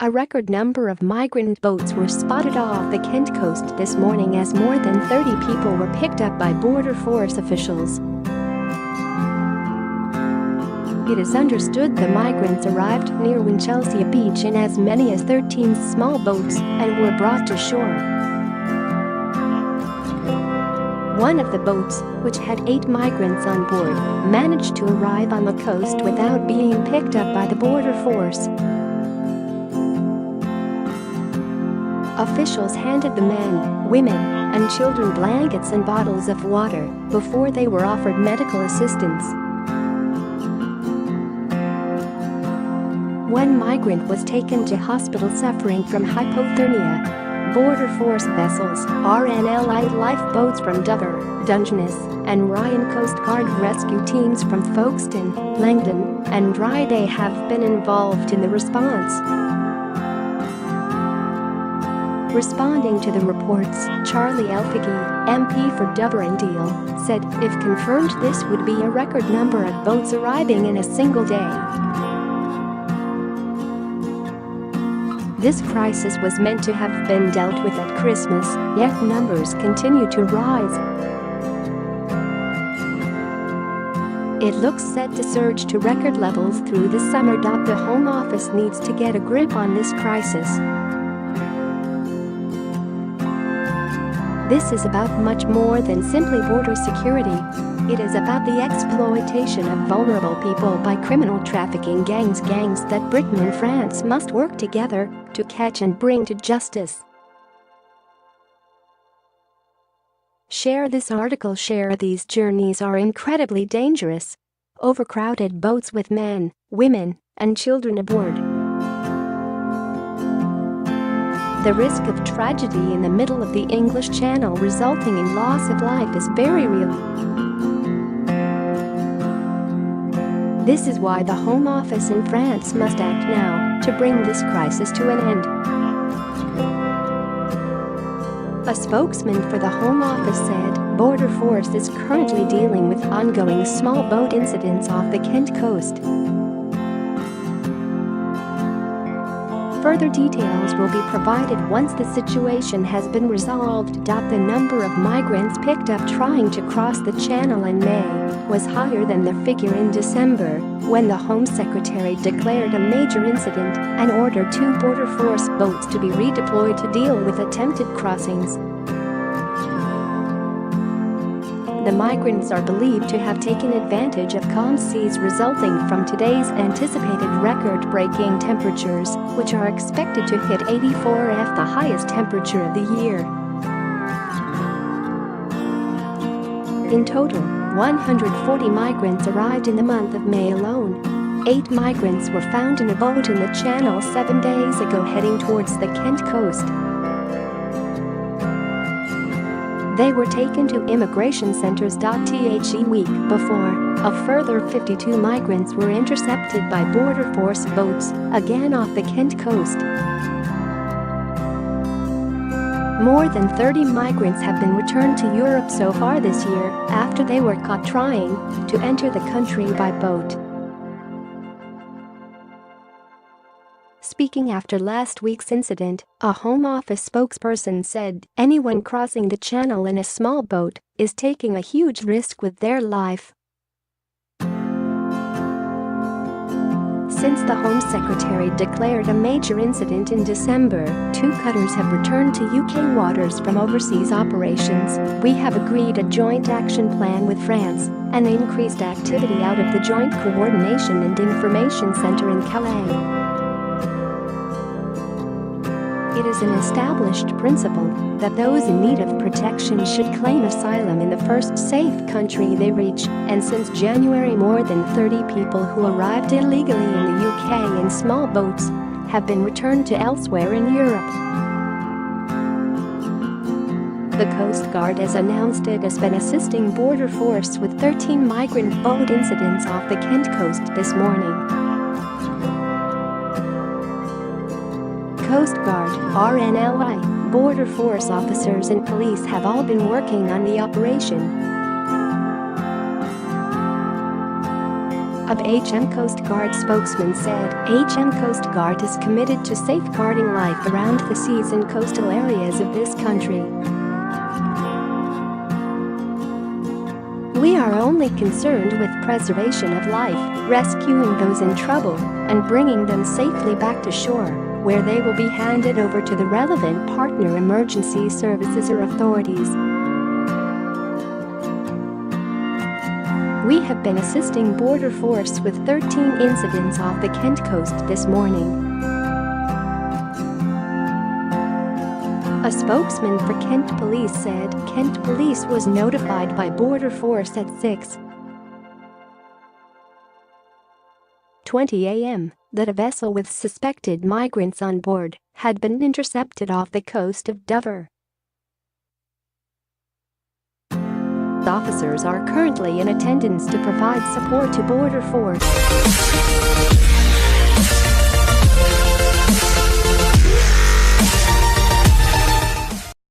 A record number of migrant boats were spotted off the Kent coast this morning as more than 30 people were picked up by Border Force officials. It is understood the migrants arrived near Winchelsea Beach in as many as 13 small boats and were brought to shore. One of the boats, which had 8 migrants on board, managed to arrive on the coast without being picked up by the Border Force. Officials handed the men, women, and children blankets and bottles of water before they were offered medical assistance. One migrant was taken to hospital suffering from hypothermia. Border Force vessels, RNLI lifeboats from Dover, Dungeness, and Ryan Coast Guard rescue teams from Folkestone, Langdon, and Dryday have been involved in the response. Responding to the reports, Charlie Elfiggy, MP for Dover and Deal, said if confirmed this would be a record number of boats arriving in a single day. This crisis was meant to have been dealt with at Christmas, yet numbers continue to rise. It looks set to surge to record levels through the summer. The Home Office needs to get a grip on this crisis. This is about much more than simply border security. It is about the exploitation of vulnerable people by criminal trafficking gangs that Britain and France must work together to catch and bring to justice. Share this article. Share these journeys are incredibly dangerous. Overcrowded boats with men, women, and children aboard. The risk of tragedy in the middle of the English Channel resulting in loss of life is very real. This is why the Home Office in France must act now to bring this crisis to an end. A spokesman for the Home Office said Border Force is currently dealing with ongoing small boat incidents off the Kent coast. Further details will be provided once the situation has been resolved. The number of migrants picked up trying to cross the Channel in May was higher than the figure in December, when the Home Secretary declared a major incident and ordered 2 Border Force boats to be redeployed to deal with attempted crossings. The migrants are believed to have taken advantage of calm seas resulting from today's anticipated record-breaking temperatures, which are expected to hit 84°F, the highest temperature of the year. In total, 140 migrants arrived in the month of May alone. 8 migrants were found in a boat in the Channel 7 days ago heading towards the Kent coast. They were taken to immigration centers. The week before, a further 52 migrants were intercepted by Border Force boats, again off the Kent coast. More than 30 migrants have been returned to Europe so far this year after they were caught trying to enter the country by boat. Speaking after last week's incident, a Home Office spokesperson said anyone crossing the Channel in a small boat is taking a huge risk with their life. Since the Home Secretary declared a major incident in December, 2 cutters have returned to UK waters from overseas operations. We have agreed a joint action plan with France and increased activity out of the Joint Coordination and Information Centre in Calais. It is an established principle that those in need of protection should claim asylum in the first safe country they reach, and since January more than 30 people who arrived illegally in the UK in small boats have been returned to elsewhere in Europe. The Coast Guard has announced it has been assisting Border Force with 13 migrant boat incidents off the Kent coast this morning. Coast Guard, RNLI, Border Force officers and police have all been working on the operation. of HM Coast Guard spokesman said HM Coast Guard is committed to safeguarding life around the seas in coastal areas of this country. We are only concerned with preservation of life, rescuing those in trouble, and bringing them safely back to shore, where they will be handed over to the relevant partner emergency services or authorities. We have been assisting Border Force with 13 incidents off the Kent coast this morning. A spokesman for Kent Police said Kent Police was notified by Border Force at 6:20 a.m. that a vessel with suspected migrants on board had been intercepted off the coast of Dover. Officers are currently in attendance to provide support to Border Force.